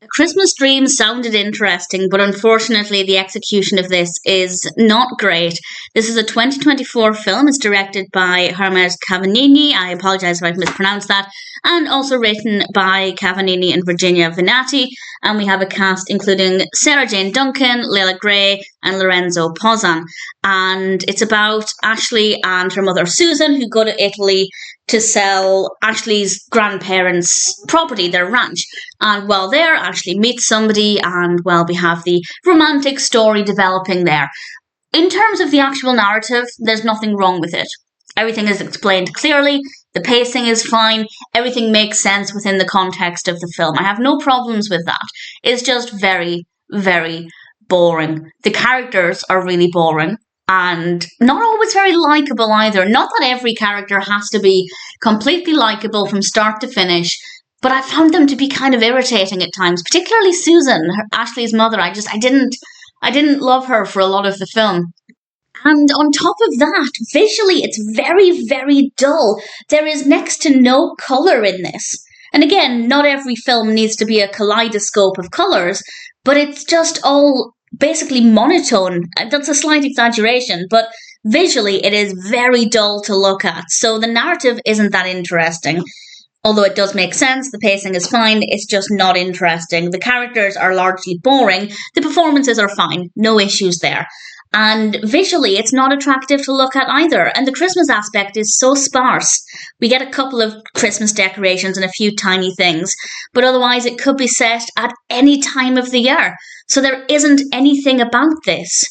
A Christmas Dream sounded interesting, but unfortunately, the execution of this is not great. This is a 2024 film. It's directed by Hermes Cavagnini. I apologize if I've mispronounced that. And also written by Cavagnini and Virginia Vignati. And we have a cast including Sarah Jane Duncan, Leila and Lorenzo Pozzan. And it's about Ashley and her mother Susan, who go to Italy to sell Ashley's grandparents' property, their ranch. And while there, Ashley meets somebody, and well, we have the romantic story developing there. In terms of the actual narrative, there's nothing wrong with it. Everything is explained clearly, the pacing is fine, everything makes sense within the context of the film. I have no problems with that. It's just very, very boring. The characters are really boring. And not always very likeable either. Not that every character has to be completely likeable from start to finish, but I found them to be kind of irritating at times, particularly Susan, Ashley's mother. I didn't love her for a lot of the film. And on top of that, visually, it's very, very dull. There is next to no colour in this. And again, not every film needs to be a kaleidoscope of colours, but it's just all basically monotone. That's a slight exaggeration, but visually it is very dull to look at. So the narrative isn't that interesting. Although it does make sense, the pacing is fine, it's just not interesting. The characters are largely boring, the performances are fine, no issues there. And visually, it's not attractive to look at either. And the Christmas aspect is so sparse. We get a couple of Christmas decorations and a few tiny things, but otherwise it could be set at any time of the year. So there isn't anything about this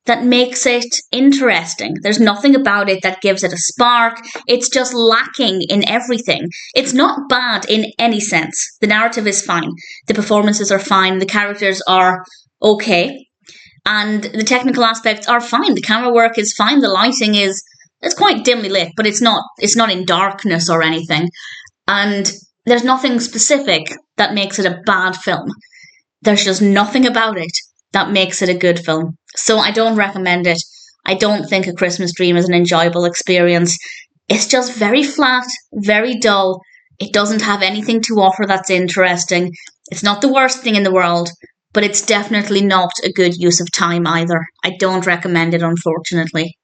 that makes it interesting. There's nothing about it that gives it a spark. It's just lacking in everything. It's not bad in any sense. The narrative is fine. The performances are fine. The characters are okay. And the technical aspects are fine. The camera work is fine. The lighting is quite dimly lit, but it's not in darkness or anything. And there's nothing specific that makes it a bad film. There's just nothing about it that makes it a good film. So I don't recommend it. I don't think A Christmas Dream is an enjoyable experience. It's just very flat, very dull. It doesn't have anything to offer that's interesting. It's not the worst thing in the world, but it's definitely not a good use of time either. I don't recommend it, unfortunately.